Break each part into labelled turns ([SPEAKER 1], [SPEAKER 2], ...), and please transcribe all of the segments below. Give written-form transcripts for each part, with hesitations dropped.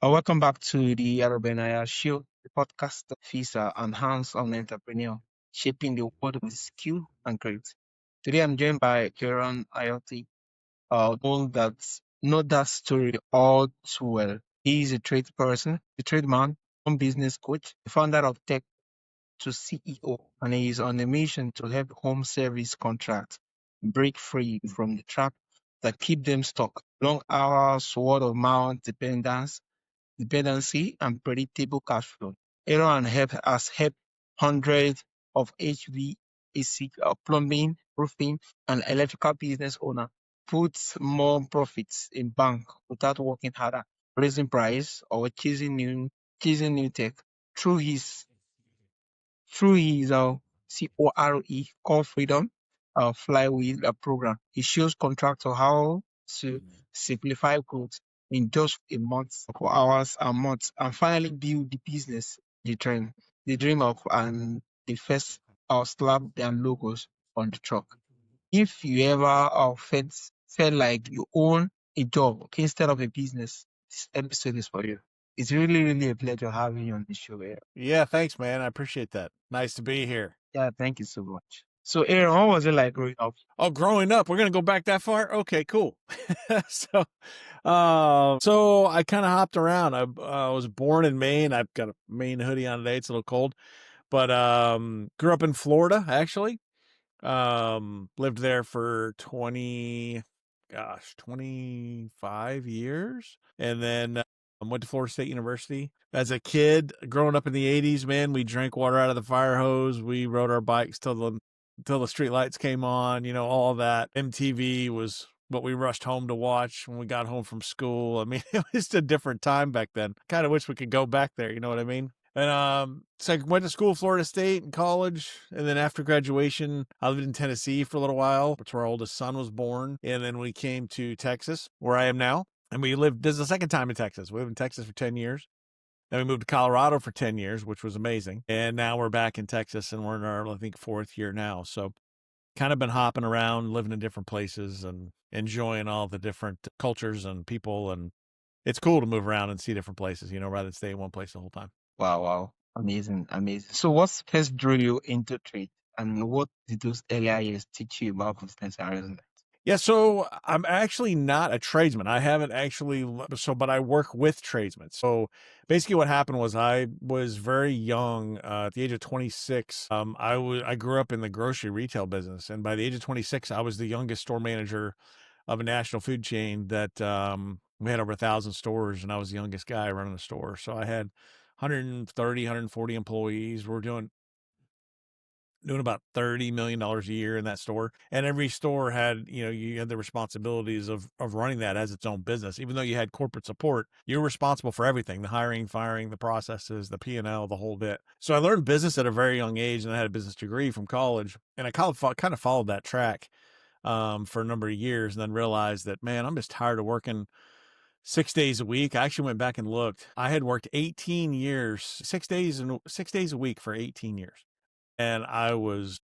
[SPEAKER 1] Welcome back to the Aro Benaiah Show, the podcast that features an hands-on entrepreneur shaping the world with skill and grit. Today, I'm joined by Aaron Ayotte, one that knows that story all too well. He is a trade person, a tradesman, one business coach, the founder of Tech to CEO, and he is on a mission to help home service contracts break free from the trap that keep them stuck. Long hours, word of mouth dependency, and predictable cash flow. Has helped hundreds of HVAC, plumbing, roofing, and electrical business owners put more profits in bank without working harder, raising price, or chasing new tech. Through his through his CORE Core Freedom Flywheel program, he shows contractors how to simplify growth in just a month, for hours and months, and finally build the business they dream of, and they first slap their logos on the truck. If you ever felt like you own a job instead of a business, this episode is for you. It's really, really a pleasure having you on the show here.
[SPEAKER 2] Yeah, thanks, man. I appreciate that. Nice to be here.
[SPEAKER 1] Yeah, thank you so much. So, Aaron, what was it like growing up?
[SPEAKER 2] Oh, growing up, we're gonna go back that far. Okay, cool. So I kind of hopped around. I was born in Maine. I've got a Maine hoodie on today. It's a little cold, but grew up in Florida actually. Lived there for 25 years, and then went to Florida State University. As a kid, growing up in the 80s, man, we drank water out of the fire hose. We rode our bikes till the street lights came on, all that. MTV was what we rushed home to watch when we got home from school. I mean, it was a different time back then. Kind of wish we could go back there, you know what I mean? And so I went to school, Florida State and college. And then after graduation, I lived in Tennessee for a little while. That's where our oldest son was born. And then we came to Texas, where I am now. And this is the second time in Texas. We lived in Texas for 10 years. Then we moved to Colorado for 10 years, which was amazing. And now we're back in Texas, and we're in our, I think, fourth year now. So kind of been hopping around, living in different places and enjoying all the different cultures and people. And it's cool to move around and see different places, rather than stay in one place the whole time.
[SPEAKER 1] Wow, wow. Amazing, amazing. So, what first drew you into trade, and what did those earlier years teach you about business and resume?
[SPEAKER 2] Yeah, so I'm actually not a tradesman. I haven't actually, but I work with tradesmen. So basically what happened was I was very young, at the age of 26. I grew up in the grocery retail business. And by the age of 26, I was the youngest store manager of a national food chain that, we had over 1,000 stores, and I was the youngest guy running the store. So I had 130, 140 employees. We're doing about $30 million a year in that store. And every store had, you had the responsibilities of running that as its own business. Even though you had corporate support, you're responsible for everything, the hiring, firing, the processes, the P&L, the whole bit. So I learned business at a very young age, and I had a business degree from college. And I kind of followed that track for a number of years, and then realized that, man, I'm just tired of working 6 days a week. I actually went back and looked. I had worked 18 years, 6 days a week for 18 years. And I was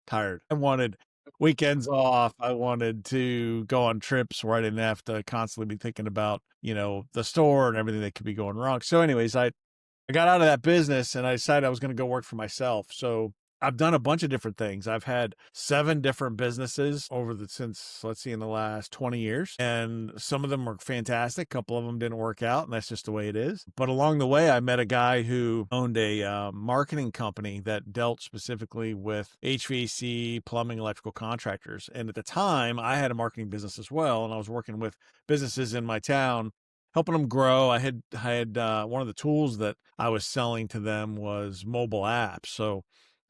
[SPEAKER 2] tired. I wanted weekends off. I wanted to go on trips where I didn't have to constantly be thinking about, the store and everything that could be going wrong. So anyways, I got out of that business, and I decided I was going to go work for myself. So I've done a bunch of different things. I've had 7 different businesses in the last 20 years. And some of them were fantastic. A couple of them didn't work out, and that's just the way it is. But along the way, I met a guy who owned a marketing company that dealt specifically with HVAC, plumbing, electrical contractors. And at the time, I had a marketing business as well. And I was working with businesses in my town, helping them grow. I had one of the tools that I was selling to them was mobile apps.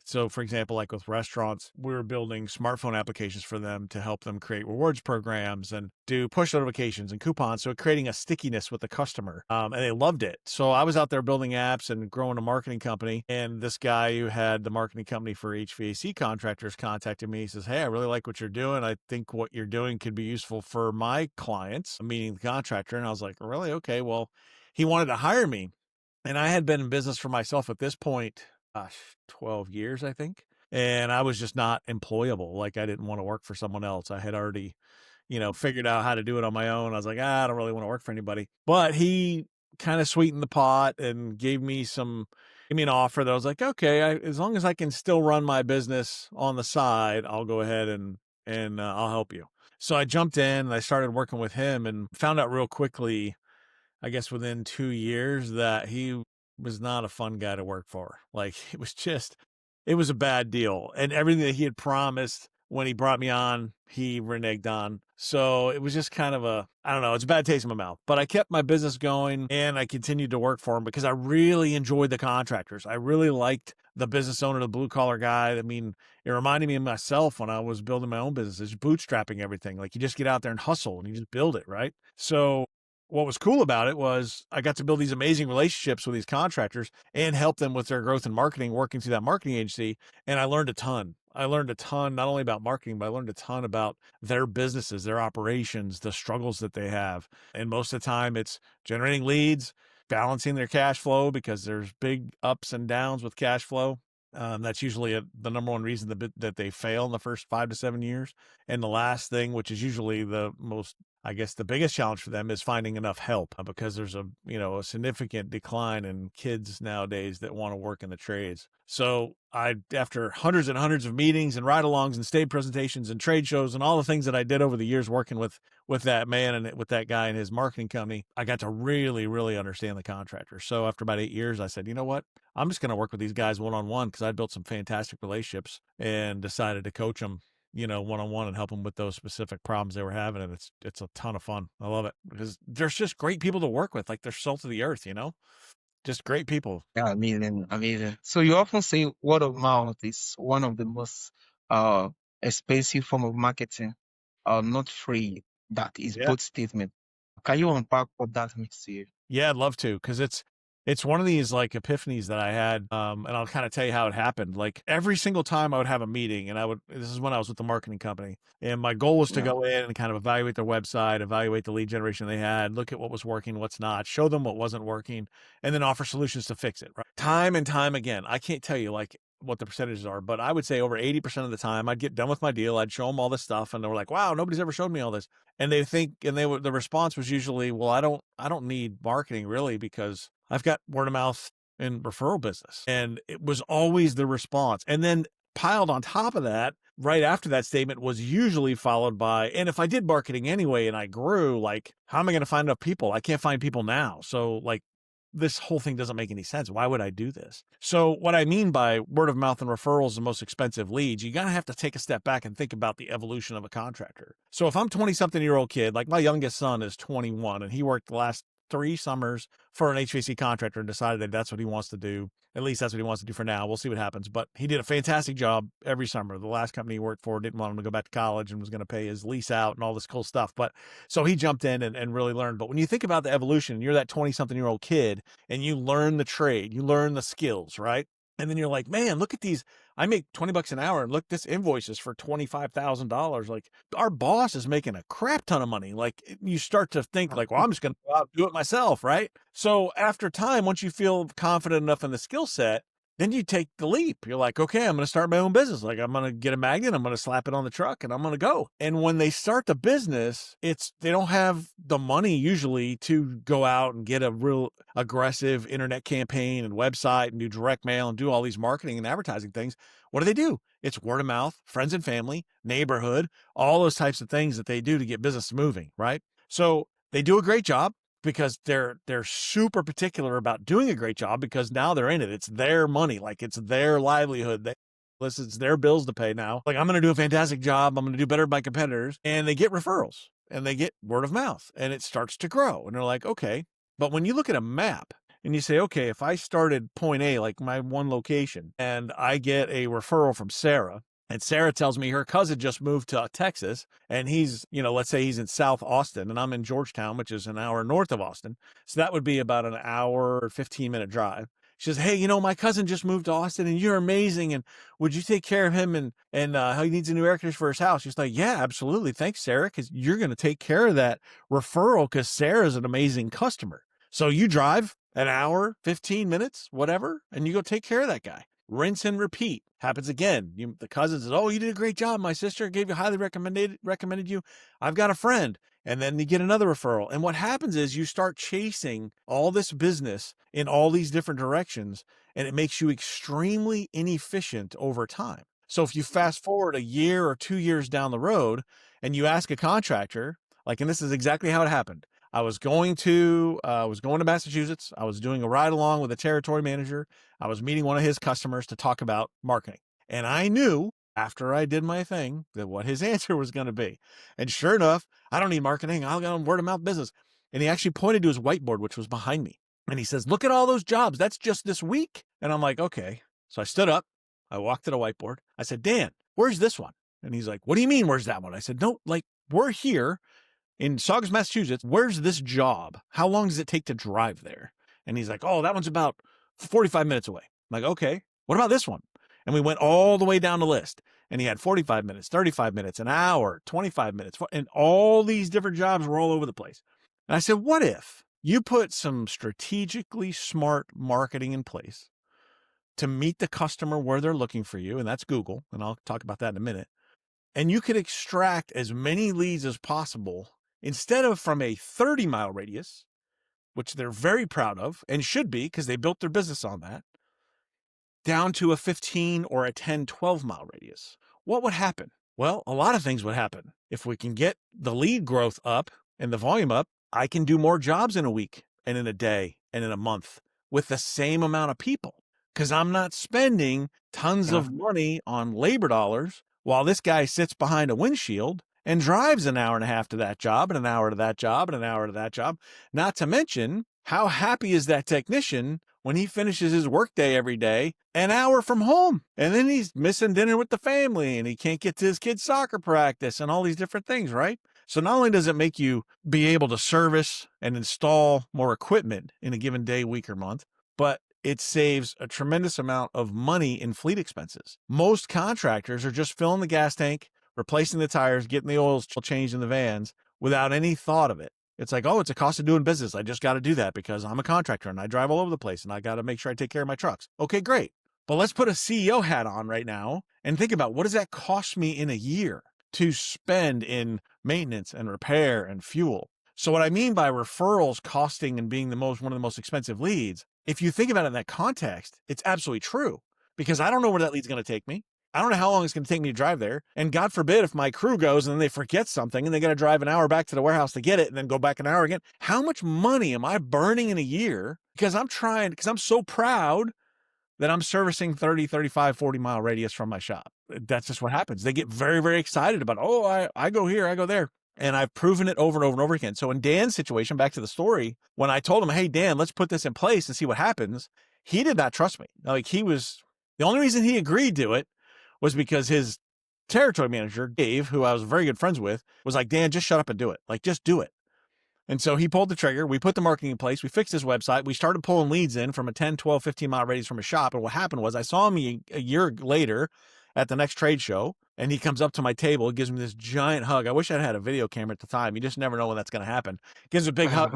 [SPEAKER 2] So for example, like with restaurants, we were building smartphone applications for them to help them create rewards programs and do push notifications and coupons. So creating a stickiness with the customer. And they loved it. So I was out there building apps and growing a marketing company. And this guy who had the marketing company for HVAC contractors contacted me. He says, "Hey, I really like what you're doing. I think what you're doing could be useful for my clients," meaning the contractor. And I was like, "Really? Okay." Well, he wanted to hire me. And I had been in business for myself at this point, 12 years, I think. And I was just not employable. Like, I didn't want to work for someone else. I had already, figured out how to do it on my own. I was like, I don't really want to work for anybody. But he kind of sweetened the pot and gave me an offer that I was like, okay, as long as I can still run my business on the side, I'll go ahead and I'll help you. So I jumped in and I started working with him and found out real quickly, I guess within 2 years, that he was not a fun guy to work for. Like it was a bad deal. And everything that he had promised when he brought me on, he reneged on. So it was just kind of I don't know, it's a bad taste in my mouth. But I kept my business going and I continued to work for him because I really enjoyed the contractors. I really liked the business owner, the blue collar guy. I mean, it reminded me of myself when I was building my own business, just bootstrapping everything. Like you just get out there and hustle and you just build it, right? So what was cool about it was I got to build these amazing relationships with these contractors and help them with their growth and marketing, working through that marketing agency. And I learned a ton. I learned a ton, not only about marketing, but I learned a ton about their businesses, their operations, the struggles that they have. And most of the time it's generating leads, balancing their cash flow because there's big ups and downs with cash flow. That's usually the number one reason that they fail in the first 5 to 7 years. And the last thing, which is usually the most, I guess the biggest challenge for them, is finding enough help because there's a significant decline in kids nowadays that want to work in the trades. So after hundreds and hundreds of meetings and ride-alongs and stage presentations and trade shows and all the things that I did over the years working with that man and with that guy and his marketing company, I got to really, really understand the contractor. So after about 8 years, I said, you know what? I'm just going to work with these guys one-on-one because I built some fantastic relationships and decided to coach them, one-on-one and help them with those specific problems they were having. And it's a ton of fun. I love it because there's just great people to work with. Like they're salt of the earth, just great people.
[SPEAKER 1] Yeah, amazing, amazing. So you often say word of mouth is one of the most uh expensive form of marketing, not free. That is
[SPEAKER 2] Yeah.
[SPEAKER 1] both statement. Can you unpack what that means to you?
[SPEAKER 2] Yeah, I'd love to, because it's one of these like epiphanies that I had, and I'll kind of tell you how it happened. Like every single time I would have a meeting, and this is when I was with the marketing company, and my goal was to
[SPEAKER 1] Yeah.
[SPEAKER 2] go in and kind of evaluate their website, evaluate the lead generation they had, look at what was working, what's not, show them what wasn't working, and then offer solutions to fix it. Right, time and time again. I can't tell you like what the percentages are, but I would say over 80% of the time I'd get done with my deal, I'd show them all this stuff, and they were like, "Wow, nobody's ever showed me all this." And the response was usually, "Well, I don't need marketing really because I've got word of mouth and referral business." And it was always the response. And then piled on top of that, right after that statement was usually followed by, "And if I did marketing anyway and I grew, like, how am I going to find enough people? I can't find people now. So like, this whole thing doesn't make any sense. Why would I do this?" So what I mean by word of mouth and referrals, the most expensive leads, you got to have to take a step back and think about the evolution of a contractor. So if I'm 20-something-year-old kid, like my youngest son is 21 and he worked the last 3 summers for an HVAC contractor and decided that that's what he wants to do. At least that's what he wants to do for now. We'll see what happens. But he did a fantastic job every summer. The last company he worked for didn't want him to go back to college and was going to pay his lease out and all this cool stuff. But so he jumped in and really learned. But when you think about the evolution, you're that 20-something-year-old kid and you learn the trade, you learn the skills, right? And then you're like, man, look at these. I make $20 an hour and look, this invoice is for $25,000. Like our boss is making a crap ton of money. Like you start to think like, well, I'm just going to go out and do it myself. Right. So after time, once you feel confident enough in the skill set, then you take the leap. You're like, okay, I'm going to start my own business. Like I'm going to get a magnet, I'm going to slap it on the truck and I'm going to go. And when they start the business, they don't have the money usually to go out and get a real aggressive internet campaign and website and do direct mail and do all these marketing and advertising things. What do? It's word of mouth, friends and family, neighborhood, all those types of things that they do to get business moving, right? So they do a great job because they're super particular about doing a great job because now they're in it. It's their money. Like it's their livelihood. It's their bills to pay now. Like I'm going to do a fantastic job. I'm going to do better than my competitors. And they get referrals and they get word of mouth and it starts to grow. And they're like, okay. But when you look at a map and you say, okay, if I started point A, like my one location, and I get a referral from Sarah, and Sarah tells me her cousin just moved to Texas and he's, let's say he's in South Austin and I'm in Georgetown, which is an hour north of Austin. So that would be about an hour, 15-minute drive. She says, hey, my cousin just moved to Austin and you're amazing. And would you take care of him and how he needs a new air conditioner for his house? She's like, yeah, absolutely. Thanks, Sarah, because you're going to take care of that referral because Sarah's an amazing customer. So you drive an hour, 15 minutes, whatever, and you go take care of that guy. Rinse and repeat. Happens again. The cousin says, oh, you did a great job. My sister highly recommended you. I've got a friend. And then you get another referral. And what happens is you start chasing all this business in all these different directions, and it makes you extremely inefficient over time. So if you fast forward a year or 2 years down the road and you ask a contractor, and this is exactly how it happened. I was going to Massachusetts. I was doing a ride along with a territory manager. I was meeting one of his customers to talk about marketing. And I knew after I did my thing that what his answer was going to be. And sure enough, I don't need marketing. I'll get on word of mouth business. And he actually pointed to his whiteboard, which was behind me. And he says, look at all those jobs. That's just this week. And I'm like, okay. So I stood up. I walked to the whiteboard. I said, Dan, where's this one? And he's like, what do you mean, where's that one? I said, no, we're here in Saugus, Massachusetts. Where's this job? How long does it take to drive there? And he's like, oh, that one's about 45 minutes away. I'm like, okay, what about this one? And we went all the way down the list. And he had 45 minutes, 35 minutes, an hour, 25 minutes. And all these different jobs were all over the place. And I said, what if you put some strategically smart marketing in place to meet the customer where they're looking for you? And that's Google. And I'll talk about that in a minute. And you could extract as many leads as possible instead of from a 30-mile radius, which they're very proud of and should be because they built their business on that, down to a 15 or a 10, 12-mile radius. What would happen? Well, a lot of things would happen. If we can get the lead growth up and the volume up, I can do more jobs in a week and in a day and in a month with the same amount of people because I'm not spending tons of money on labor dollars while this guy sits behind a windshield and drives an hour and a half to that job and an hour to that job and an hour to that job. Not to mention, how happy is that technician when he finishes his workday every day an hour from home, and then he's missing dinner with the family and he can't get to his kid's soccer practice and all these different things, right? So not only does it make you be able to service and install more equipment in a given day, week, or month, but it saves a tremendous amount of money in fleet expenses. Most contractors are just filling the gas tank, replacing the tires, getting the oils changed in the vans without any thought of it. It's like, oh, it's a cost of doing business. I just got to do that because I'm a contractor and I drive all over the place and I got to make sure I take care of my trucks. Okay, great. But let's put a CEO hat on right now and think about what does that cost me in a year to spend in maintenance and repair and fuel. So what I mean by referrals costing and being one of the most expensive leads, if you think about it in that context, it's absolutely true because I don't know where that lead's going to take me. I don't know how long it's going to take me to drive there. And God forbid if my crew goes and then they forget something and they got to drive an hour back to the warehouse to get it and then go back an hour again. How much money am I burning in a year because I'm so proud that I'm servicing 30, 35, 40-mile radius from my shop. That's just what happens. They get very, very excited about, oh, I go here, I go there. And I've proven it over and over and over again. So in Dan's situation, back to the story, when I told him, hey, Dan, let's put this in place and see what happens, he did not trust me. The only reason he agreed to it was because his territory manager, Dave, who I was very good friends with, was like, Dan, just shut up and do it. Just do it. And so he pulled the trigger. We put the marketing in place. We fixed his website. We started pulling leads in from a 10, 12, 15-mile radius from his shop. And what happened was I saw him a year later at the next trade show, and he comes up to my table and gives me this giant hug. I wish I had a video camera at the time. You just never know when that's going to happen. Gives a big hug.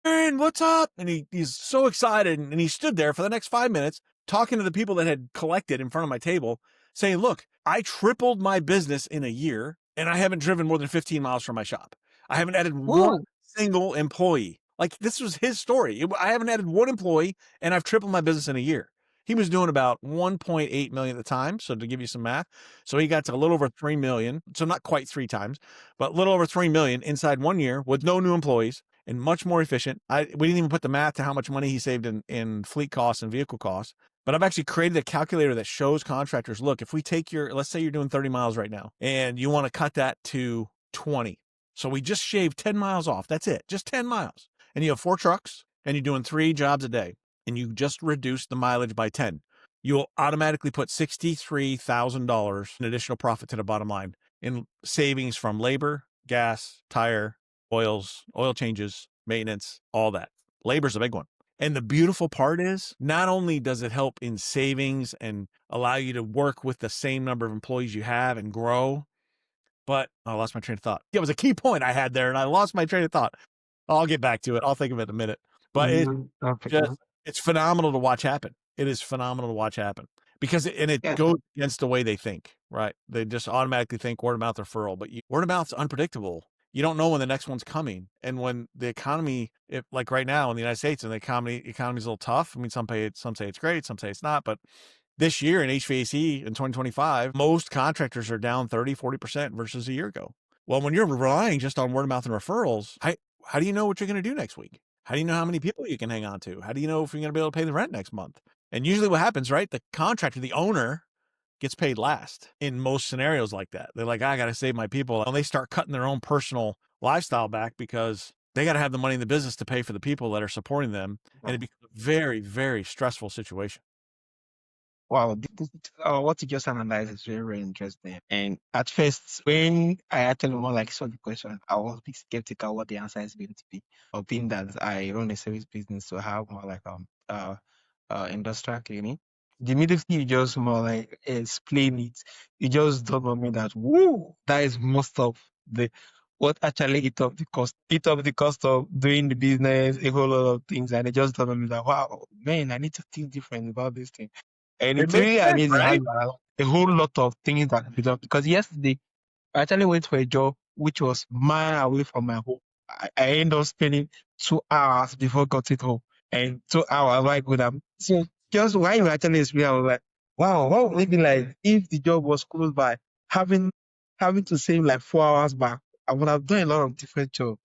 [SPEAKER 2] Aaron, what's up? And he's so excited. And he stood there for the next 5 minutes talking to the people that had collected in front of my table, saying, look, I tripled my business in a year, and I haven't driven more than 15 miles from my shop. I haven't added one single employee. This was his story. I haven't added one employee, and I've tripled my business in a year. He was doing about 1.8 million at the time. So to give you some math, so he got to a little over 3 million. So not quite 3 times, but a little over 3 million inside 1 year with no new employees and much more efficient. We didn't even put the math to how much money he saved in fleet costs and vehicle costs. But I've actually created a calculator that shows contractors, look, if we take let's say you're doing 30 miles right now and you want to cut that to 20. So we just shaved 10 miles off. That's it. Just 10 miles. And you have 4 trucks and you're doing 3 jobs a day and you just reduce the mileage by 10. You'll automatically put $63,000 in additional profit to the bottom line in savings from labor, gas, tire, oils, oil changes, maintenance, all that. Labor's a big one. And the beautiful part is not only does it help in savings and allow you to work with the same number of employees you have and grow, but I lost my train of thought. It was a key point I had there and I lost my train of thought. I'll get back to it. I'll think of it in a minute. But it's phenomenal to watch happen. It is phenomenal to watch happen because it goes against the way they think, right? They just automatically think word of mouth referral, but word of mouth is unpredictable. you don't know when the next one's coming. And when the economy, like right now in the United States, and the economy's a little tough. I mean, some say it's great, some say it's not. But this year in HVAC in 2025, most contractors are down 30-40% versus a year ago. Well, when you're relying just on word of mouth and referrals, how do you know what you're going to do next week? How do you know how many people you can hang on to? How do you know if you're going to be able to pay the rent next month? And usually what happens, right? The contractor, the owner, gets paid last in most scenarios like that. They're like, I got to save my people. And they start cutting their own personal lifestyle back because they got to have the money in the business to pay for the people that are supporting them. And it becomes a very, very stressful situation.
[SPEAKER 1] Wow, what you just analyzed is very, very interesting. And at first, when I actually more like saw the question, I was a bit skeptical what the answer is going to be. Or being that I run a service business, so I have more like industrial cleaning. The immediately you just more like explain it. You just don't know me that woo, that is most of the what actually eat up the cost of doing the business, a whole lot of things, and it just don't know me that wow, man, I need to think different about this thing. And
[SPEAKER 2] It
[SPEAKER 1] it's
[SPEAKER 2] makes
[SPEAKER 1] really
[SPEAKER 2] sense,
[SPEAKER 1] amazing how
[SPEAKER 2] right?
[SPEAKER 1] you have a whole lot of things that you do. Because yesterday, I actually went for a job which was mile away from my home. I ended up spending 2 hours before I got it home. And 2 hours, why could I? So just while you actually explain, I was like, wow, what would it be like if the job was close by? Having to save like 4 hours back, I would have done a lot of different jobs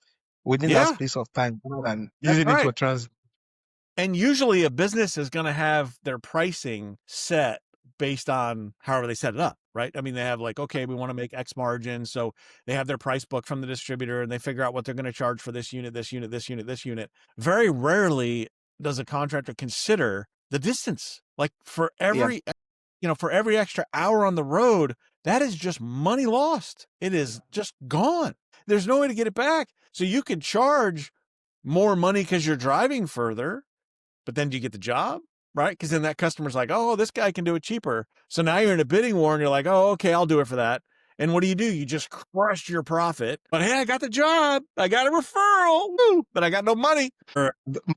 [SPEAKER 1] within that
[SPEAKER 2] Yeah,
[SPEAKER 1] space of time rather than
[SPEAKER 2] that's
[SPEAKER 1] using it
[SPEAKER 2] right.
[SPEAKER 1] for transit.
[SPEAKER 2] And usually a business is going to have their pricing set based on however they set it up, right? I mean, they have like, okay, we want to make X margin. So they have their price book from the distributor and they figure out what they're going to charge for this unit, this unit, this unit, this unit. Very rarely does a contractor consider the distance. Like for
[SPEAKER 1] Yeah,
[SPEAKER 2] every extra hour on the road, that is just money lost. It is just gone. There's no way to get it back. So you could charge more money because you're driving further, but then do you get the job? Right? Because then that customer's like, oh, this guy can do it cheaper. So now you're in a bidding war and you're like, oh, okay, I'll do it for that. And what do? You just crush your profit. But hey, I got the job. I got a referral. Woo, but I got no money.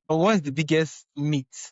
[SPEAKER 1] what's the biggest myth,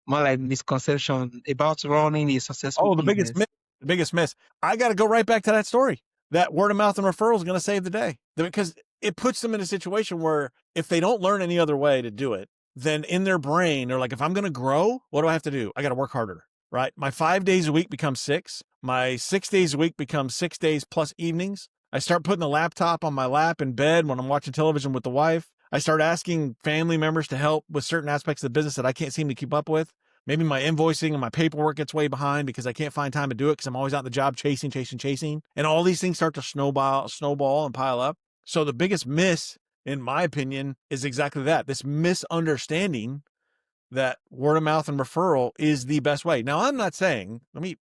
[SPEAKER 1] more like misconception about running a successful
[SPEAKER 2] Oh, the biggest
[SPEAKER 1] business?
[SPEAKER 2] miss. The biggest miss. I got to go right back to that story. That word of mouth and referral is going to save the day because it puts them in a situation where if they don't learn any other way to do it, then in their brain, they're like, if I'm going to grow, what do I have to do? I got to work harder, right? My 5 days a week becomes 6. My 6 days a week becomes 6 days plus evenings. I start putting the laptop on my lap in bed when I'm watching television with the wife. I start asking family members to help with certain aspects of the business that I can't seem to keep up with. Maybe my invoicing and my paperwork gets way behind because I can't find time to do it because I'm always out in the job chasing. And all these things start to snowball and pile up. So the biggest miss, in my opinion, is exactly that. This misunderstanding that word of mouth and referral is the best way. Now, I'm not saying, let me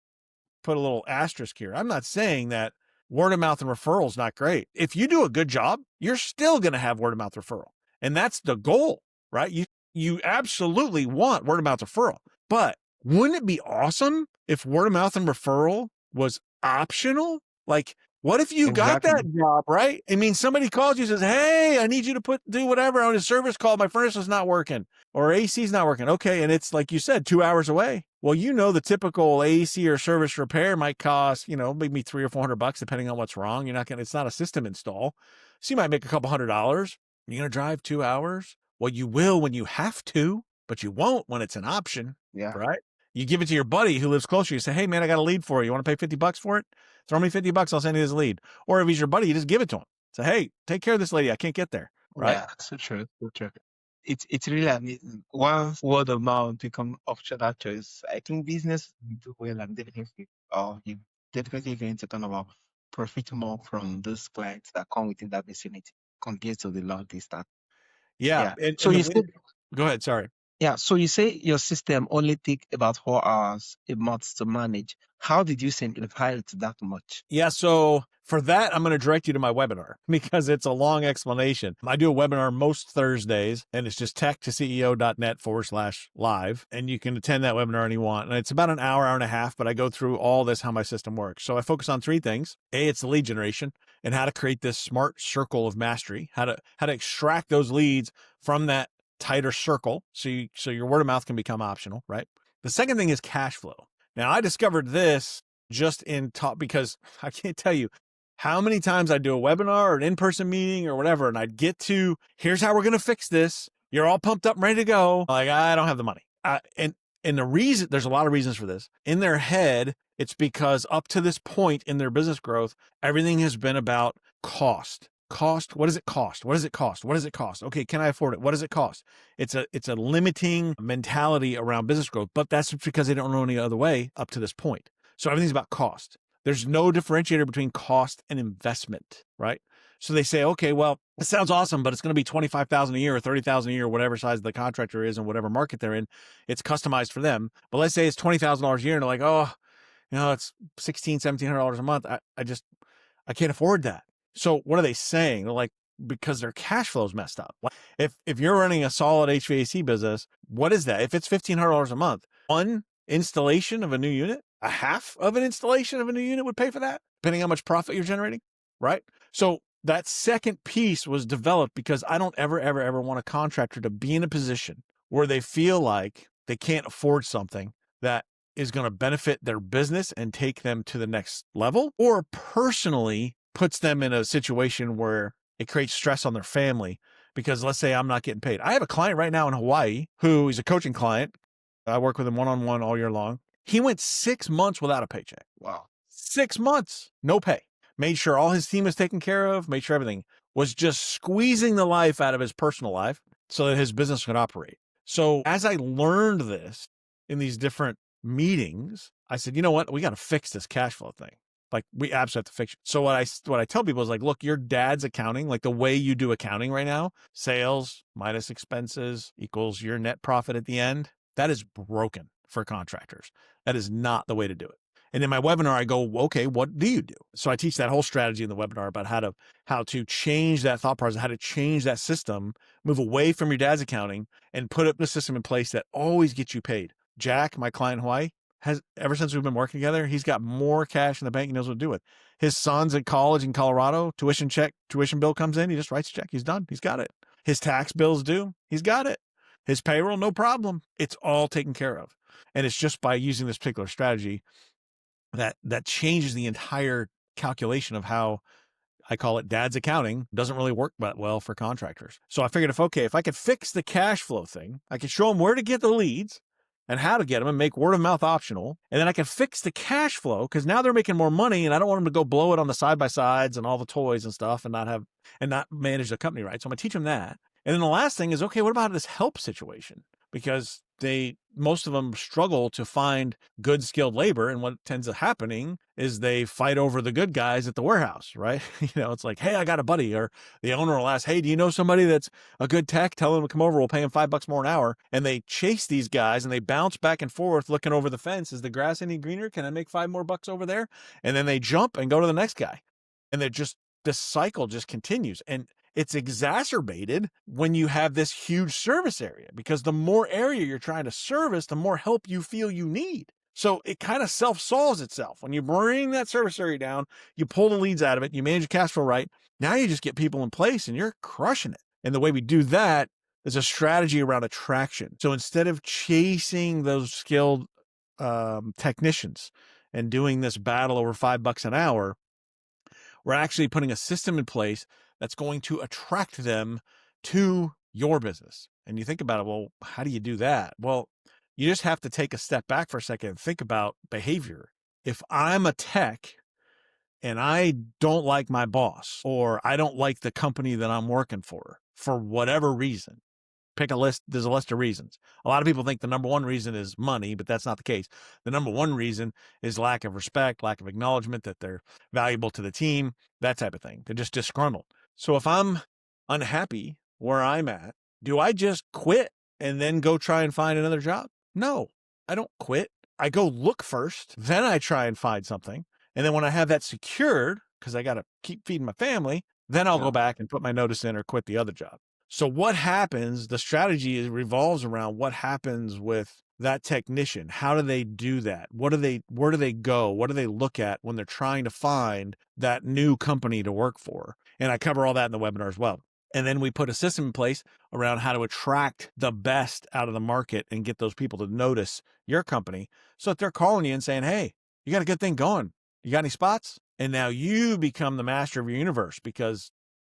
[SPEAKER 2] put a little asterisk here. I'm not saying that word of mouth and referral is not great. If you do a good job, you're still going to have word of mouth referral. And that's the goal, right? You absolutely want word of mouth referral. But wouldn't it be awesome if word of mouth and referral was optional? Like, what if you got
[SPEAKER 1] Exactly.
[SPEAKER 2] that job, right? I mean, somebody calls you and says, hey, I need you to do whatever on a service call. My furnace is not working or AC is not working. Okay. And it's like you said, 2 hours away. Well, the typical AC or service repair might cost, maybe $300 or $400 depending on what's wrong. It's not a system install. So you might make a couple $100. You're going to drive 2 hours. Well, you will when you have to, but you won't when it's an option,
[SPEAKER 1] Yeah.
[SPEAKER 2] right? You give it to your buddy who lives closer. You say, hey, man, I got a lead for you. You want to pay $50 for it? Throw me $50. I'll send you this lead. Or if he's your buddy, you just give it to him. Say, hey, take care of this lady. I can't get there, right?
[SPEAKER 1] Yeah, so true, so true. It's really amazing. Once word of mouth become optional choice, I think business will do well and definitely, you definitely going to kind of profit more from those clients that come within that vicinity compared to the long distance.
[SPEAKER 2] Yeah.
[SPEAKER 1] Yeah. So
[SPEAKER 2] And the
[SPEAKER 1] you
[SPEAKER 2] way,
[SPEAKER 1] said,
[SPEAKER 2] go ahead. Sorry.
[SPEAKER 1] yeah. So you say your system only take about 4 hours a month to manage. How did you simplify it that much?
[SPEAKER 2] Yeah, so for that, I'm going to direct you to my webinar because it's a long explanation. I do a webinar most Thursdays, and it's just tech2ceo.net/live. And you can attend that webinar any you want. And it's about an hour and a half, but I go through all this, how my system works. So I focus on 3 things. It's the lead generation and how to create this smart circle of mastery, how to extract those leads from that tighter circle so your word of mouth can become optional, right? The second thing is cash flow. Now, I discovered this just in talk because I can't tell you how many times I'd do a webinar or an in-person meeting or whatever, and I'd get to, here's how we're going to fix this. You're all pumped up and ready to go. Like, I don't have the money. And the reason, there's a lot of reasons for this. In their head, it's because up to this point in their business growth, everything has been about cost. Cost, what does it cost? What does it cost? What does it cost? Okay, can I afford it? What does it cost? It's a limiting mentality around business growth, but that's because they don't know any other way up to this point. So everything's about cost. There's no differentiator between cost and investment, right? So they say, okay, well, it sounds awesome, but it's going to be $25,000 a year or $30,000 a year, whatever size the contractor is and whatever market they're in. It's customized for them. But let's say it's $20,000 a year, and they're like, oh, it's $1,600, $1,700 a month. I can't afford that. So what are they saying? They're like, because their cash flow is messed up. If you're running a solid HVAC business, what is that? If it's $1,500 a month, one installation of a new unit, a half of an installation of a new unit would pay for that, depending on how much profit you're generating, right? So that second piece was developed because I don't ever want a contractor to be in a position where they feel like they can't afford something that is going to benefit their business and take them to the next level, or personally puts them in a situation where it creates stress on their family. Because let's say I'm not getting paid. I have a client right now in Hawaii who is a coaching client. I work with him one-on-one all year long. He went 6 months without a paycheck.
[SPEAKER 1] Wow.
[SPEAKER 2] 6 months, no pay. Made sure all his team was taken care of, made sure everything was just squeezing the life out of his personal life so that his business could operate. So as I learned this in these different meetings, I said, you know what? We got to fix this cash flow thing. Like, we absolutely have to fix it. So what I tell people is like, look, your dad's accounting, like the way you do accounting right now, sales minus expenses equals your net profit at the end. That is broken for contractors. That is not the way to do it. And in my webinar, I go, okay, what do you do? So I teach that whole strategy in the webinar about how to change that thought process, how to change that system, move away from your dad's accounting and put up the system in place that always gets you paid. Jack, my client in Hawaii, has, ever since we've been working together, he's got more cash in the bank. He knows what to do with. His son's at college in Colorado. Tuition bill comes in. He just writes a check. He's done. He's got it. His tax bills due. He's got it. His payroll, no problem. It's all taken care of. And it's just by using this particular strategy that changes the entire calculation of how, I call it dad's accounting, doesn't really work that well for contractors. So I figured if I could fix the cash flow thing, I could show them where to get the leads and how to get them and make word of mouth optional. And then I could fix the cash flow because now they're making more money and I don't want them to go blow it on the side-by-sides and all the toys and stuff and not manage the company right. So I'm gonna teach them that. And then the last thing is, okay, what about this help situation? Because most of them struggle to find good skilled labor. And what tends to happening is they fight over the good guys at the warehouse, right? It's like, hey, I got a buddy, or the owner will ask, hey, do you know somebody that's a good tech? Tell them to come over. We'll pay them $5 more an hour. And they chase these guys and they bounce back and forth looking over the fence. Is the grass any greener? Can I make $5 more over there? And then they jump and go to the next guy. And the cycle just continues. And it's exacerbated when you have this huge service area, because the more area you're trying to service, the more help you feel you need. So it kind of self-solves itself. When you bring that service area down, you pull the leads out of it, you manage your cash flow right. Now you just get people in place and you're crushing it. And the way we do that is a strategy around attraction. So instead of chasing those skilled technicians and doing this battle over $5 an hour, we're actually putting a system in place that's going to attract them to your business. And you think about it, well, how do you do that? Well, you just have to take a step back for a second and think about behavior. If I'm a tech and I don't like my boss, or I don't like the company that I'm working for whatever reason, pick a list. There's a list of reasons. A lot of people think the number one reason is money, but that's not the case. The number one reason is lack of respect, lack of acknowledgement that they're valuable to the team, that type of thing. They're just disgruntled. So if I'm unhappy where I'm at, do I just quit and then go try and find another job? No, I don't quit. I go look first, then I try and find something. And then when I have that secured, because I got to keep feeding my family, then I'll go back and put my notice in or quit the other job. So what happens, the strategy revolves around what happens with that technician. How do they do that? Where do they go? What do they look at when they're trying to find that new company to work for? And I cover all that in the webinar as well. And then we put a system in place around how to attract the best out of the market and get those people to notice your company so that they're calling you and saying, hey, you got a good thing going. You got any spots? And now you become the master of your universe because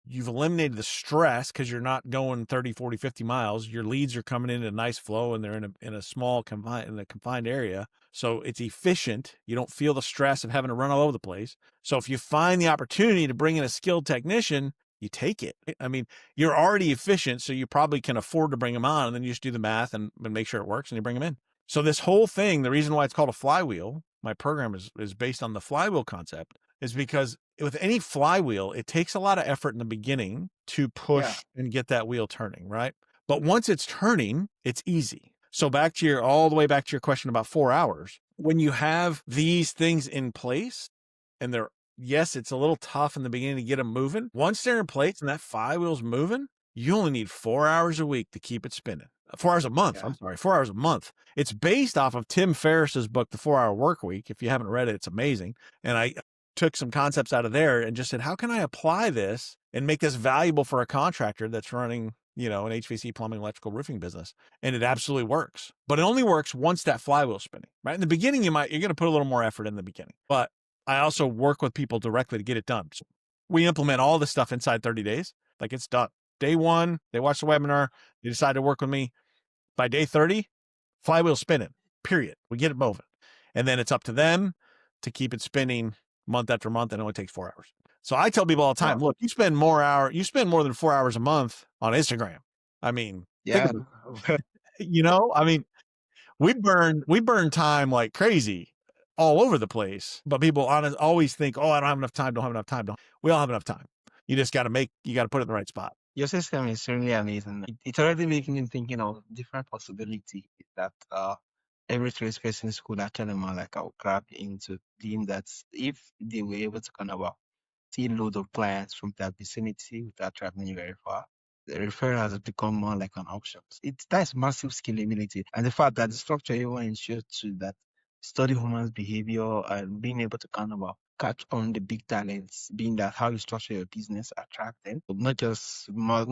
[SPEAKER 2] you've eliminated the stress because you're not going 30, 40, 50 miles. Your leads are coming in a nice flow and they're in a small confined area. So it's efficient. You don't feel the stress of having to run all over the place. So if you find the opportunity to bring in a skilled technician, you take it. I mean, you're already efficient, so you probably can afford to bring them on, and then you just do the math and make sure it works and you bring them in. So this whole thing, the reason why it's called a flywheel, my program is based on the flywheel concept, is because with any flywheel, it takes a lot of effort in the beginning to push and get that wheel turning, right? But once it's turning, it's easy. So all the way back to your question about 4 hours, when you have these things in place and yes, it's a little tough in the beginning to get them moving. Once they're in place and that flywheel's moving, you only need 4 hours a week to keep it spinning. 4 hours a month. I'm sorry, 4 hours a month. It's based off of Tim Ferriss's book, The 4 Hour Work Week. If you haven't read it, it's amazing. And I took some concepts out of there and just said, how can I apply this and make this valuable for a contractor that's running, an HVAC, plumbing, electrical, roofing business? And it absolutely works. But it only works once that flywheel's spinning, right? In the beginning, you're going to put a little more effort in the beginning. But I also work with people directly to get it done. So we implement all this stuff inside 30 days. Like, it's done. Day 1, they watch the webinar, they decide to work with me. By day 30, flywheel spinning, period. We get it moving. And then it's up to them to keep it spinning month after month, and it only takes 4 hours. So I tell people all the time, look, you spend more than 4 hours a month on Instagram. I mean, think about it. I mean, we burn time like crazy all over the place, but people always think, oh, I don't have enough time. We all have enough time. You just got to put it in the right spot.
[SPEAKER 1] Your system is really amazing. It's already making me thinking of different possibilities that every tradesperson could actually more like grab into, being that if they were able to kind of see loads of clients from that vicinity without traveling very far, the referral has become more like an option. That's massive scalability, and the fact that the structure even ensures to that study human behavior and being able to kind of catch on the big talents, being that how you structure your business, attract them, but not just more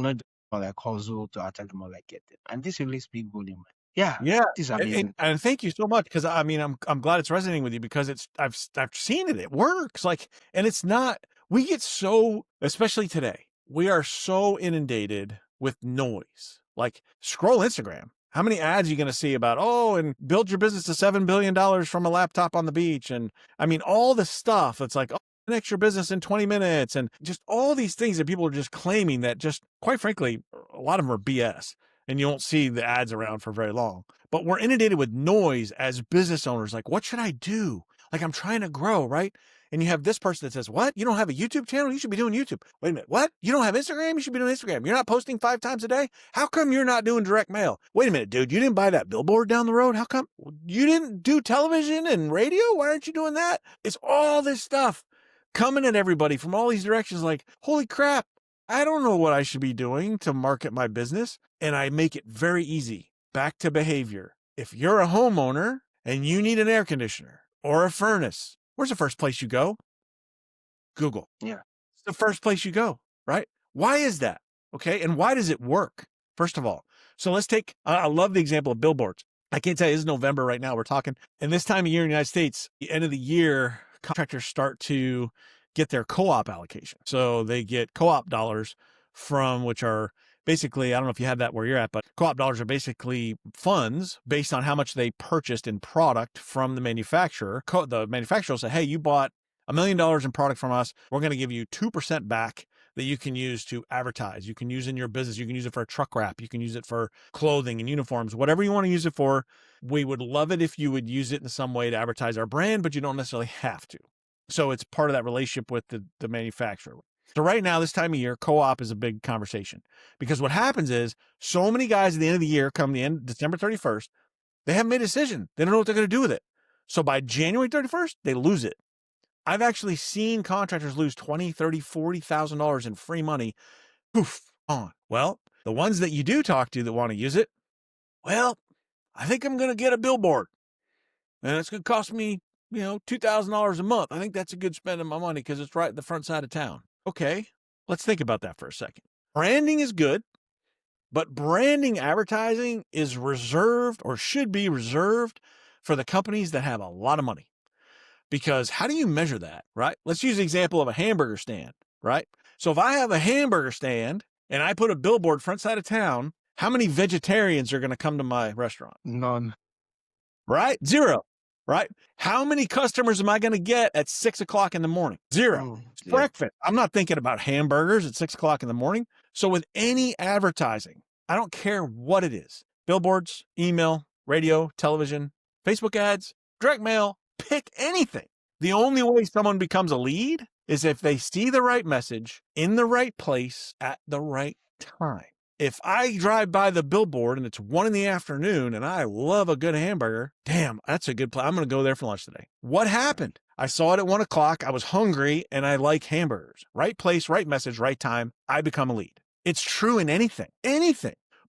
[SPEAKER 1] like hustle to attract more like get them. And this really speaks volume. Yeah, this is amazing.
[SPEAKER 2] And thank you so much, because I mean, I'm glad it's resonating with you, because I've seen it. It works. Like, and it's not. We get so, especially today, we are so inundated with noise. Like, scroll Instagram. How many ads are you going to see about, and build your business to $7 billion from a laptop on the beach? And I mean, all the stuff that's like, connect your business in 20 minutes. And just all these things that people are just claiming that, just quite frankly, a lot of them are BS. And you won't see the ads around for very long. But we're inundated with noise as business owners. Like, what should I do? Like, I'm trying to grow, right? And you have this person that says, what? You don't have a YouTube channel? You should be doing YouTube. Wait a minute. What? You don't have Instagram? You should be doing Instagram. You're not posting 5 times a day? How come you're not doing direct mail? Wait a minute, dude. You didn't buy that billboard down the road? How come you didn't do television and radio? Why aren't you doing that? It's all this stuff coming at everybody from all these directions. Like, holy crap, I don't know what I should be doing to market my business. And I make it very easy. Back to behavior. If you're a homeowner and you need an air conditioner or a furnace, where's the first place you go? Google.
[SPEAKER 1] Yeah.
[SPEAKER 2] It's the first place you go, right? Why is that? Okay. And why does it work? First of all. So let's take, I love the example of billboards. I can't tell you, it's November right now. We're talking. And this time of year in the United States, the end of the year, contractors start to get their co-op allocation. So they get co-op dollars which are basically, I don't know if you have that where you're at, but co-op dollars are basically funds based on how much they purchased in product from the manufacturer. The manufacturer will say, hey, you bought $1 million in product from us. We're going to give you 2% back that you can use to advertise. You can use in your business. You can use it for a truck wrap. You can use it for clothing and uniforms, whatever you want to use it for. We would love it if you would use it in some way to advertise our brand, but you don't necessarily have to. So it's part of that relationship with the manufacturer. So right now, this time of year, co-op is a big conversation, because what happens is so many guys at the end of the year, come the end, December 31st, they haven't made a decision. They don't know what they're going to do with it. So by January 31st, they lose it. I've actually seen contractors lose $20,000, $30,000, $40,000 in free money. Poof, on. Well, the ones that you do talk to that want to use it, well, I think I'm going to get a billboard, and it's going to cost me, $2,000 a month. I think that's a good spend of my money because it's right at the front side of town. Okay, let's think about that for a second. Branding is good, but branding advertising is reserved, or should be reserved, for the companies that have a lot of money. Because how do you measure that, right? Let's use the example of a hamburger stand, right? So if I have a hamburger stand and I put a billboard front side of town, how many vegetarians are going to come to my restaurant?
[SPEAKER 1] None.
[SPEAKER 2] Right? Zero. Right? How many customers am I going to get at 6 o'clock in the morning? Zero. It's breakfast. I'm not thinking about hamburgers at 6 o'clock in the morning. So with any advertising, I don't care what it is, billboards, email, radio, television, Facebook ads, direct mail, pick anything. The only way someone becomes a lead is if they see the right message in the right place at the right time. If I drive by the billboard and it's 1 PM and I love a good hamburger, damn, that's a good place. I'm going to go there for lunch today. What happened? I saw it at 1 o'clock. I was hungry and I like hamburgers. Right place, right message, right time. I become a lead. It's true in anything.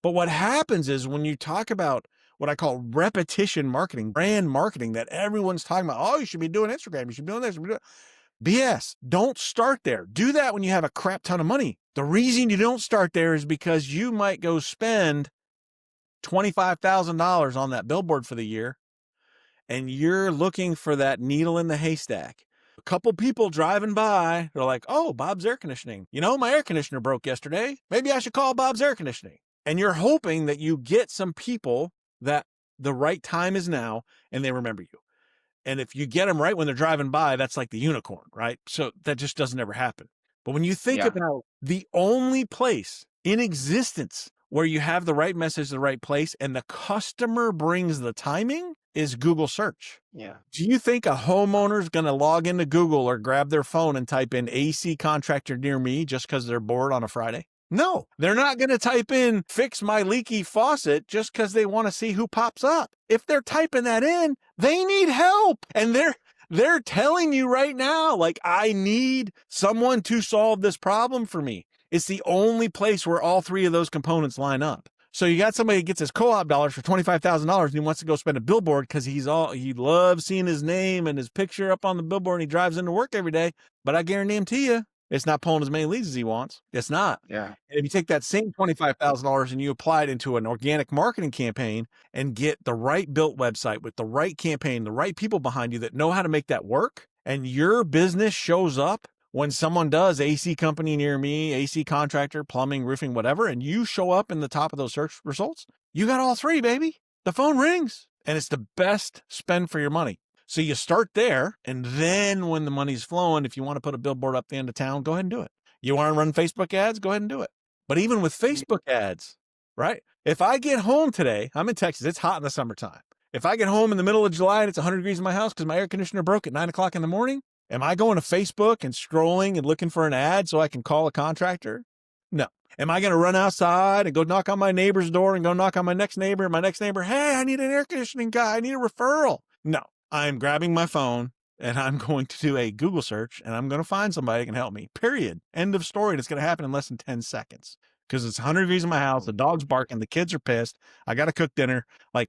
[SPEAKER 2] But what happens is when you talk about what I call repetition marketing, brand marketing that everyone's talking about, oh, you should be doing Instagram. You should be doing this. BS. Don't start there. Do that when you have a crap ton of money. The reason you don't start there is because you might go spend $25,000 on that billboard for the year, and you're looking for that needle in the haystack. A couple people driving by, they're like, oh, Bob's Air Conditioning. You know, my air conditioner broke yesterday. Maybe I should call Bob's Air Conditioning. And you're hoping that you get some people that the right time is now, and they remember you. And if you get them right when they're driving by, that's like the unicorn, right? So that just doesn't ever happen. But when you think about the only place in existence where you have the right message, the right place, and the customer brings the timing is Google search.
[SPEAKER 1] Yeah.
[SPEAKER 2] Do you think a homeowner's going to log into Google or grab their phone and type in AC contractor near me just because they're bored on a Friday? No, they're not going to type in fix my leaky faucet just because they want to see who pops up. If they're typing that in, they need help. And they're telling you right now, like, I need someone to solve this problem for me. It's the only place where all three of those components line up. So you got somebody that gets his co-op dollars for $25,000 and he wants to go spend a billboard because he loves seeing his name and his picture up on the billboard and he drives into work every day. But I guarantee you, it's not pulling as many leads as he wants. It's not.
[SPEAKER 1] Yeah.
[SPEAKER 2] And if you take that same $25,000 and you apply it into an organic marketing campaign and get the right built website with the right campaign, the right people behind you that know how to make that work, and your business shows up when someone does AC company near me, AC contractor, plumbing, roofing, whatever, and you show up in the top of those search results, you got all three, baby. The phone rings and it's the best spend for your money. So you start there, and then when the money's flowing, if you want to put a billboard up the end of town, go ahead and do it. You want to run Facebook ads, go ahead and do it. But even with Facebook ads, right? If I get home today, I'm in Texas, it's hot in the summertime. If I get home in the middle of July and it's 100 degrees in my house because my air conditioner broke at 9 o'clock in the morning, am I going to Facebook and scrolling and looking for an ad so I can call a contractor? No. Am I going to run outside and go knock on my neighbor's door and go knock on my next neighbor? My next neighbor, hey, I need an air conditioning guy. I need a referral. No. I'm grabbing my phone and I'm going to do a Google search and I'm going to find somebody that can help me. Period. End of story. And it's going to happen in less than 10 seconds because it's 100 degrees in my house. The dog's barking. The kids are pissed. I got to cook dinner. Like,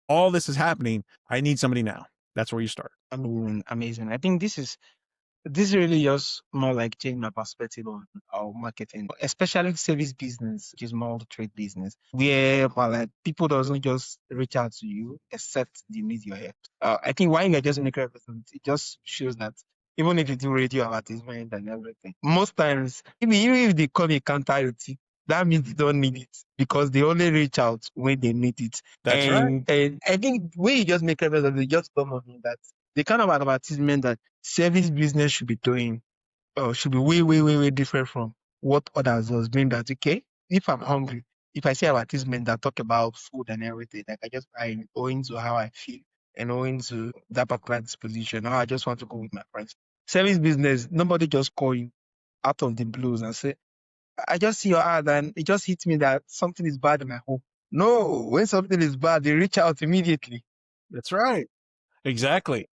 [SPEAKER 2] all this is happening. I need somebody now. That's where you start.
[SPEAKER 1] Amazing. I think this really just more like change my perspective on our marketing, especially service business, which is more the trade business, where like people doesn't just reach out to you except they need your help. I think why you're just make represent, it just shows that even if you do radio advertisement and everything, most times, even if they call me counter-IoT, that means they don't need it because they only reach out when they need it.
[SPEAKER 2] That's right.
[SPEAKER 1] And I think when you just make represent, it just come on me that the kind of advertisement that service business should be doing should be way, way, way, way different from what others was doing. That, okay, if I'm hungry, if I see advertisement that talk about food and everything, like I just buy it owing to how I feel and owing to that particular disposition, or I just want to go with my friends. Service business, nobody just call you out of the blues and say, I just see your ad and it just hits me that something is bad in my home. No, when something is bad, they reach out immediately.
[SPEAKER 2] That's right. Exactly.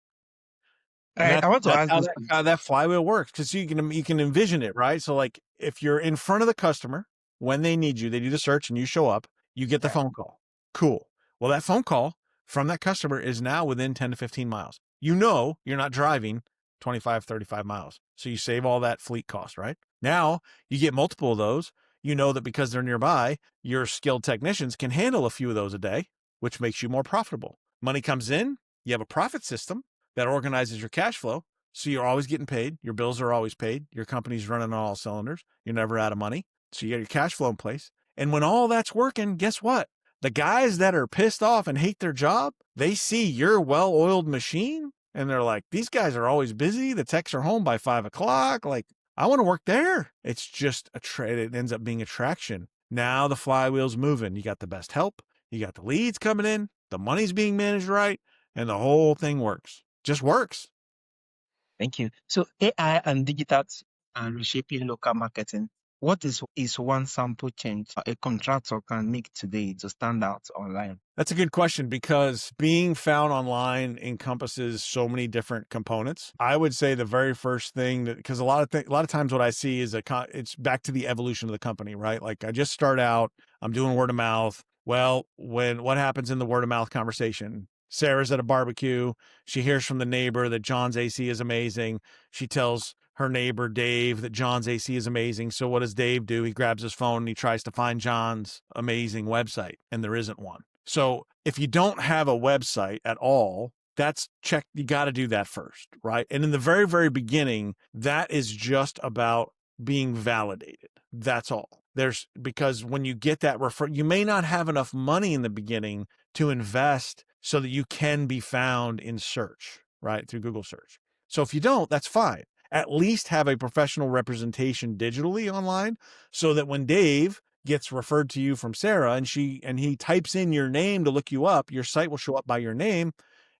[SPEAKER 1] I want to ask
[SPEAKER 2] how that flywheel works because you can envision it, right? So like if you're in front of the customer when they need you, they do the search and you show up, you get the phone call. Cool. Well, that phone call from that customer is now within 10 to 15 miles. You know you're not driving 25, 35 miles. So you save all that fleet cost, right? Now you get multiple of those. You know that because they're nearby, your skilled technicians can handle a few of those a day, which makes you more profitable. Money comes in, you have a profit system. that organizes your cash flow. So you're always getting paid. Your bills are always paid. Your company's running on all cylinders. You're never out of money. So you got your cash flow in place. And when all that's working, guess what? The guys that are pissed off and hate their job, they see your well-oiled machine and they're like, these guys are always busy. The techs are home by 5 o'clock. Like, I want to work there. It's just it ends up being attraction. Now the flywheel's moving. You got the best help. You got the leads coming in. The money's being managed right. And the whole thing works. Just works.
[SPEAKER 1] Thank you. So AI and digital are reshaping local marketing. What is one sample change a contractor can make today to stand out online?
[SPEAKER 2] That's a good question because being found online encompasses so many different components. I would say the very first thing that, because a lot of times what I see is it's back to the evolution of the company, right? Like I just start out, I'm doing word of mouth. Well, what happens in the word of mouth conversation? Sarah's at a barbecue. She hears from the neighbor that John's AC is amazing. She tells her neighbor Dave that John's AC is amazing. So what does Dave do? He grabs his phone and he tries to find John's amazing website, and there isn't one. So if you don't have a website at all, that's check. You got to do that first, right? And in the very, very beginning, that is just about being validated. That's all. Because when you get that you may not have enough money in the beginning to invest so that you can be found in search, right? Through Google search. So if you don't, that's fine. At least have a professional representation digitally online so that when Dave gets referred to you from Sarah and he types in your name to look you up, your site will show up by your name.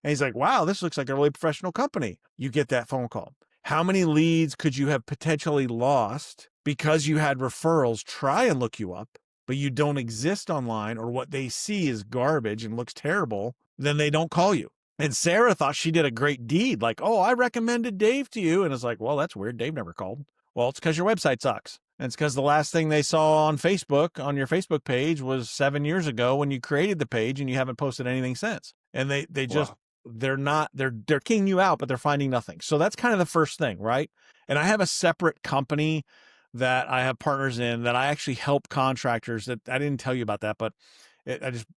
[SPEAKER 2] And he's like, wow, this looks like a really professional company. You get that phone call. How many leads could you have potentially lost because you had referrals try and look you up, but you don't exist online, or what they see is garbage and looks terrible, then they don't call you. And Sarah thought she did a great deed. Like, oh, I recommended Dave to you. And it's like, well, that's weird. Dave never called. Well, it's because your website sucks. And it's because the last thing they saw on Facebook, on your Facebook page, was 7 years ago when you created the page and you haven't posted anything since. And they just, they're keying you out, but they're finding nothing. So that's kind of the first thing, right? And I have a separate company that I have partners in that I actually help contractors. That I didn't tell you about that, but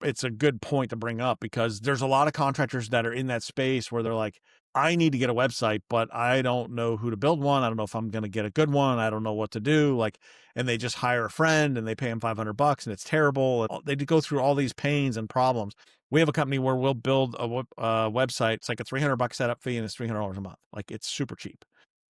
[SPEAKER 2] it's a good point to bring up because there's a lot of contractors that are in that space where they're like, I need to get a website, but I don't know who to build one. I don't know if I'm going to get a good one. I don't know what to do. Like, and they just hire a friend and they pay him $500 and it's terrible. And they go through all these pains and problems. We have a company where we'll build a website. It's like a $300 setup fee and it's $300 a month. Like, it's super cheap.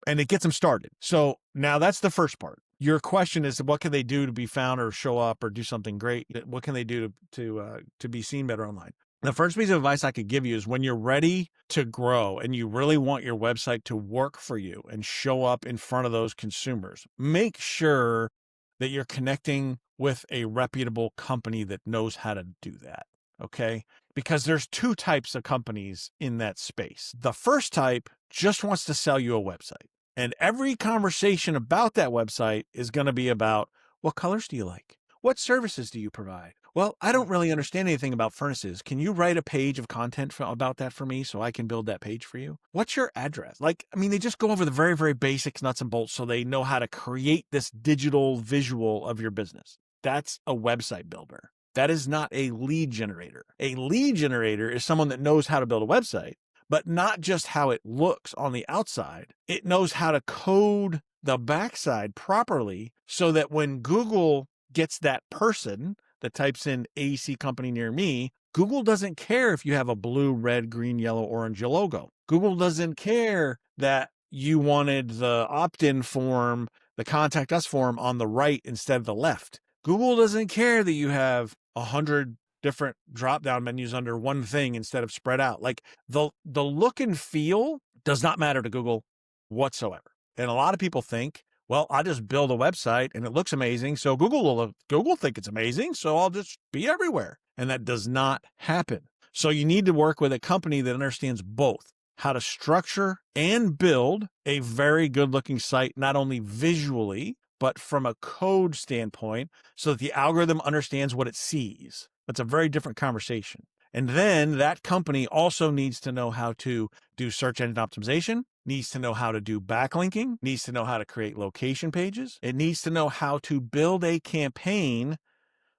[SPEAKER 2] And it gets them started. So now that's the first part. Your question is, what can they do to be found or show up or do something great? What can they do to be seen better online? The first piece of advice I could give you is when you're ready to grow and you really want your website to work for you and show up in front of those consumers, make sure that you're connecting with a reputable company that knows how to do that. Okay? Because there's two types of companies in that space. The first type just wants to sell you a website. And every conversation about that website is going to be about, what colors do you like? What services do you provide? Well, I don't really understand anything about furnaces. Can you write a page of content about that for me so I can build that page for you? What's your address? Like, I mean, they just go over the very, very basics, nuts and bolts, so they know how to create this digital visual of your business. That's a website builder. That is not a lead generator. A lead generator is someone that knows how to build a website, but not just how it looks on the outside. It knows how to code the backside properly so that when Google gets that person that types in AC company near me, Google doesn't care if you have a blue, red, green, yellow, orange logo. Google doesn't care that you wanted the opt-in form, the contact us form on the right instead of the left. Google doesn't care that you have 100 different drop-down menus under one thing instead of spread out. Like the look and feel does not matter to Google whatsoever. And a lot of people think, well, I just build a website and it looks amazing, so Google think it's amazing, so I'll just be everywhere. And that does not happen. So you need to work with a company that understands both how to structure and build a very good-looking site, not only visually, but from a code standpoint, so that the algorithm understands what it sees. That's a very different conversation. And then that company also needs to know how to do search engine optimization, needs to know how to do backlinking, needs to know how to create location pages. It needs to know how to build a campaign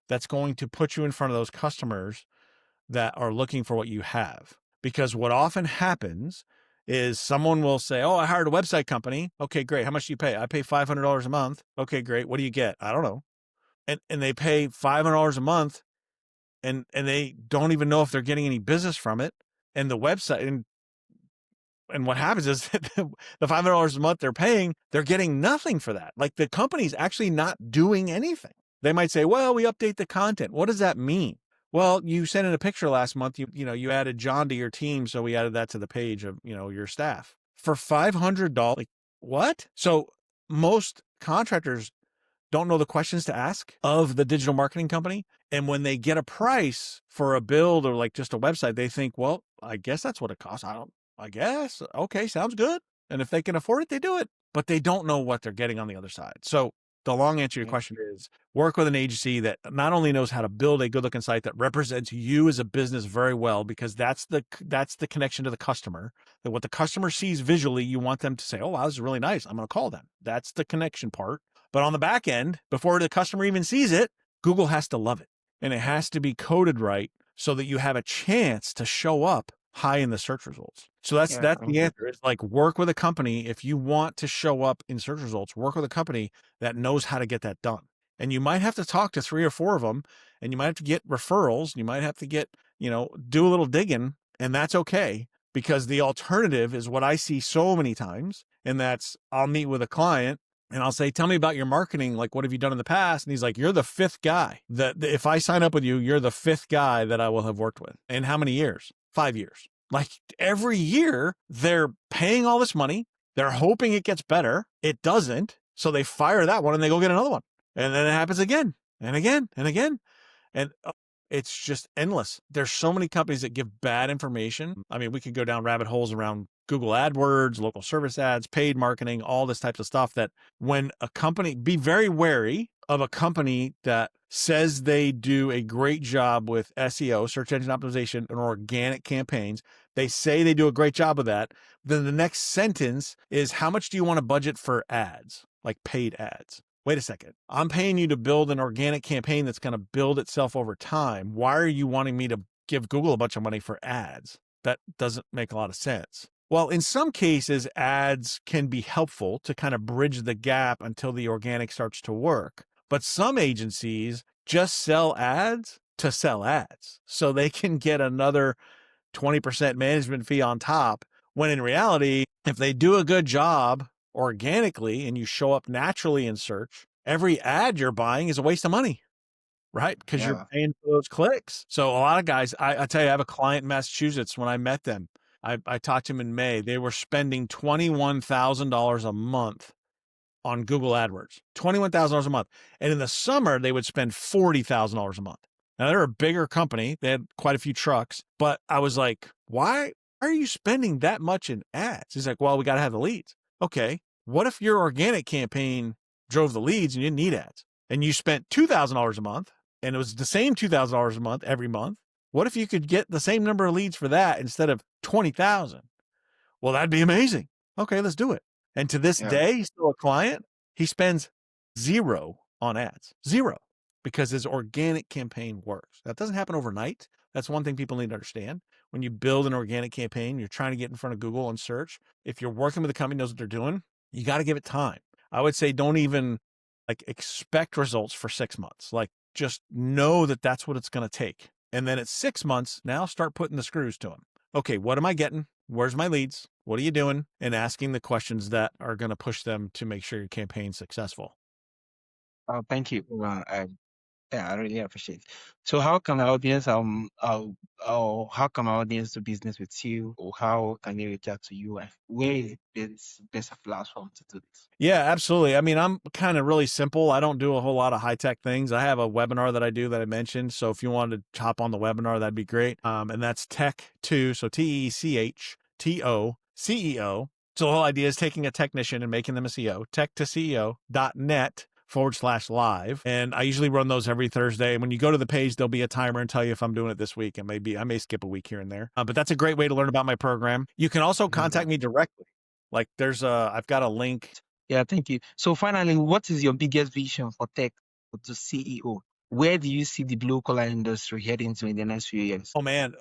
[SPEAKER 2] that's going to put you in front of those customers that are looking for what you have. Because what often happens is someone will say, oh, I hired a website company. Okay, great. How much do you pay? I pay $500 a month. Okay, great. What do you get? I don't know. And they pay $500 a month and they don't even know if they're getting any business from it. And the website and what happens is the $500 a month they're paying, they're getting nothing for that. Like the company's actually not doing anything. They might say, well, we update the content. What does that mean? Well, you sent in a picture last month. You added John to your team, so we added that to the page of your staff for $500. Like, what? So most contractors don't know the questions to ask of the digital marketing company. And when they get a price for a build or like just a website, they think, well, I guess that's what it costs. I guess. Okay, sounds good. And if they can afford it, they do it. But they don't know what they're getting on the other side. So the long answer to your question is work with an agency that not only knows how to build a good looking site that represents you as a business very well, because that's the connection to the customer. That what the customer sees visually, you want them to say, oh, wow, this is really nice. I'm going to call them. That's the connection part. But on the back end, before the customer even sees it, Google has to love it. And it has to be coded right so that you have a chance to show up high in the search results. So that's the answer. It's like work with a company. If you want to show up in search results, work with a company that knows how to get that done. And you might have to talk to 3 or 4 of them, and you might have to get referrals. You might have to get, do a little digging, and that's okay. Because the alternative is what I see so many times, and that's I'll meet with a client and I'll say, tell me about your marketing. Like, what have you done in the past? And he's like, you're the 5th guy that if I sign up with you, you're the 5th guy that I will have worked with. In how many years? 5 years. Like every year they're paying all this money. They're hoping it gets better. It doesn't. So they fire that one and they go get another one. And then it happens again and again and again. And it's just endless. There's so many companies that give bad information. I mean, we could go down rabbit holes around Google AdWords, local service ads, paid marketing, all this types of stuff that when a company, be very wary of a company that says they do a great job with SEO, search engine optimization, and organic campaigns. They say they do a great job of that. Then the next sentence is, how much do you want to budget for ads, like paid ads? Wait a second. I'm paying you to build an organic campaign that's going to build itself over time. Why are you wanting me to give Google a bunch of money for ads? That doesn't make a lot of sense. Well, in some cases, ads can be helpful to kind of bridge the gap until the organic starts to work. But some agencies just sell ads to sell ads so they can get another 20% management fee on top, when in reality, if they do a good job organically and you show up naturally in search, every ad you're buying is a waste of money, right? Because you're paying for those clicks. So a lot of guys, I tell you, I have a client in Massachusetts. When I met them, I talked to him in May. They were spending $21,000 a month on Google AdWords, $21,000 a month. And in the summer, they would spend $40,000 a month. Now, they're a bigger company. They had quite a few trucks. But I was like, why are you spending that much in ads? He's like, well, we got to have the leads. Okay, what if your organic campaign drove the leads and you didn't need ads? And you spent $2,000 a month and it was the same $2,000 a month every month. What if you could get the same number of leads for that instead of 20,000? Well, that'd be amazing. Okay, let's do it. And to this day, he's still a client. He spends 0 on ads, 0, because his organic campaign works. That doesn't happen overnight. That's one thing people need to understand. When you build an organic campaign, you're trying to get in front of Google and search. If you're working with a company that knows what they're doing, you got to give it time. I would say don't even expect results for 6 months. Just know that that's what it's going to take. And then at 6 months, now start putting the screws to them. Okay, what am I getting? Where's my leads? What are you doing? And asking the questions that are going to push them to make sure your campaign's successful.
[SPEAKER 1] Thank you. I really appreciate it. So how can our audience how can our audience do business with you, or how can they reach out to you, and where is best platform to do this?
[SPEAKER 2] Yeah, absolutely. I mean, I'm kind of really simple. I don't do a whole lot of high tech things. I have a webinar that I do that I mentioned. So if you wanted to hop on the webinar, that'd be great. And that's Tech2, so TECHTO CEO. So the whole idea is taking a technician and making them a CEO, tech2ceo.net/live. And I usually run those every Thursday. And when you go to the page, there'll be a timer and tell you if I'm doing it this week. And maybe I may skip a week here and there. But that's a great way to learn about my program. You can also contact me directly. I've got a link.
[SPEAKER 1] Yeah, thank you. So finally, what is your biggest vision for tech to CEO? Where do you see the blue collar industry heading to in the next few years?
[SPEAKER 2] Oh man.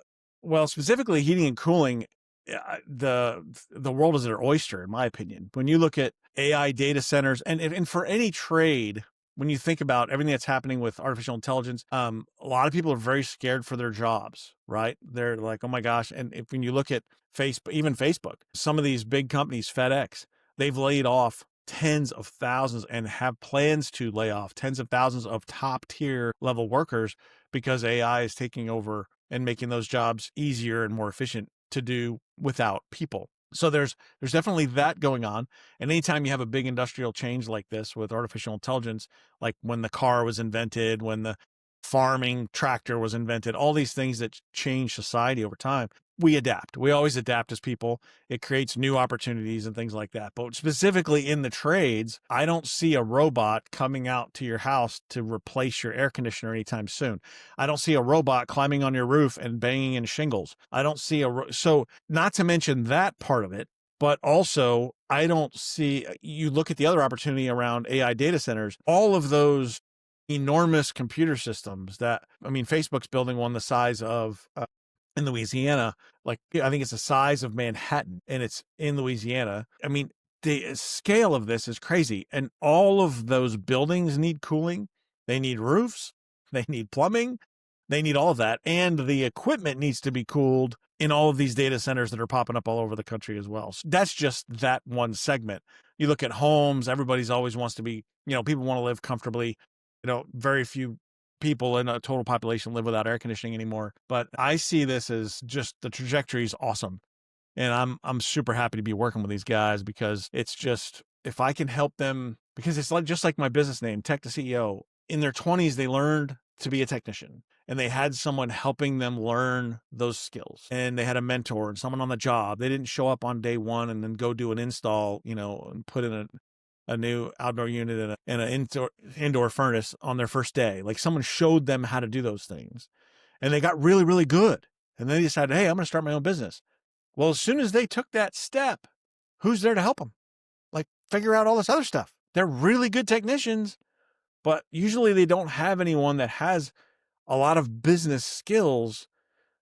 [SPEAKER 2] Well, specifically heating and cooling, the world is their oyster, in my opinion. When you look at AI data centers, and for any trade, when you think about everything that's happening with artificial intelligence, a lot of people are very scared for their jobs, right? They're like, oh my gosh. And when you look at Facebook, even Facebook, some of these big companies, FedEx, they've laid off tens of thousands and have plans to lay off tens of thousands of top tier level workers because AI is taking over and making those jobs easier and more efficient to do without people. So there's definitely that going on. And anytime you have a big industrial change like this with artificial intelligence, like when the car was invented, when the farming tractor was invented, all these things that change society over time, we adapt. We always adapt as people. It creates new opportunities and things like that. But specifically in the trades, I don't see a robot coming out to your house to replace your air conditioner anytime soon. I don't see a robot climbing on your roof and banging in shingles. I don't see so not to mention that part of it, but also I don't see, you look at the other opportunity around AI data centers, all of those enormous computer systems that, I mean, Facebook's building one the size of in Louisiana, like I think it's the size of Manhattan, and it's in Louisiana. I mean, the scale of this is crazy, and all of those buildings need cooling. They need roofs, they need plumbing, they need all of that, and the equipment needs to be cooled in all of these data centers that are popping up all over the country as well. So that's just that one segment. You look at homes, everybody's always wants to be, people want to live comfortably. Very few people in a total population live without air conditioning anymore. But I see this as just the trajectory is awesome. And I'm super happy to be working with these guys because it's just, if I can help them, because it's like just like my business name, Tech to CEO. In their 20s, they learned to be a technician and they had someone helping them learn those skills. And they had a mentor and someone on the job. They didn't show up on day one and then go do an install, and put in a new outdoor unit and an indoor furnace on their first day. Like someone showed them how to do those things and they got really, really good. And then they decided, hey, I'm going to start my own business. Well, as soon as they took that step, who's there to help them? Like figure out all this other stuff. They're really good technicians, but usually they don't have anyone that has a lot of business skills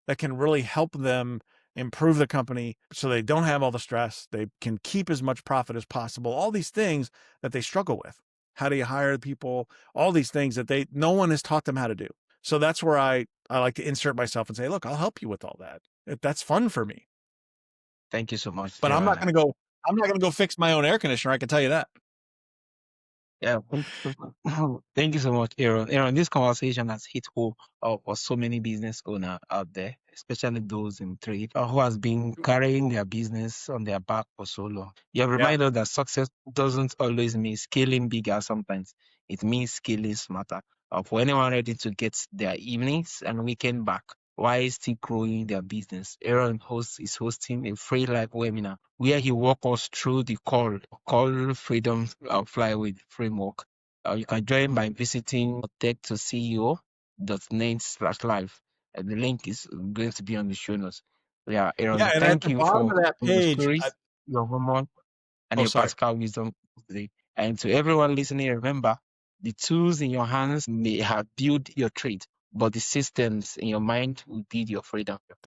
[SPEAKER 2] that can really help them improve the company so they don't have all the stress. They can keep as much profit as possible. All these things that they struggle with. How do you hire people? All these things that no one has taught them how to do. So that's where I like to insert myself and say, look, I'll help you with all that. That's fun for me.
[SPEAKER 1] Thank you so much,
[SPEAKER 2] But I'm not
[SPEAKER 1] Aaron.
[SPEAKER 2] going to go. I'm not going to go fix my own air conditioner. I can tell you that.
[SPEAKER 1] Yeah, thank you so much, Aaron. Aaron, this conversation has hit home for so many business owners out there, especially those in trade who has been carrying their business on their back for so long. You have
[SPEAKER 2] Yeah.
[SPEAKER 1] reminded us that success doesn't always mean scaling bigger. Sometimes it means scaling smarter. For anyone ready to get their evenings and weekend back while still growing their business, Aaron is hosting a free live webinar where he walks us through the call freedom flywheel framework. You can join by visiting tech to ceo.net/live. The link is going to be on the show notes. Yeah,
[SPEAKER 2] Yeah.
[SPEAKER 1] Aaron,
[SPEAKER 2] And at
[SPEAKER 1] thank
[SPEAKER 2] the
[SPEAKER 1] you
[SPEAKER 2] bottom
[SPEAKER 1] for
[SPEAKER 2] of that
[SPEAKER 1] your
[SPEAKER 2] page,
[SPEAKER 1] stories, your humor, and
[SPEAKER 2] oh,
[SPEAKER 1] your
[SPEAKER 2] sorry.
[SPEAKER 1] practical wisdom today. And to everyone listening, remember the tools in your hands may have built your trade, but the systems in your mind will build your freedom.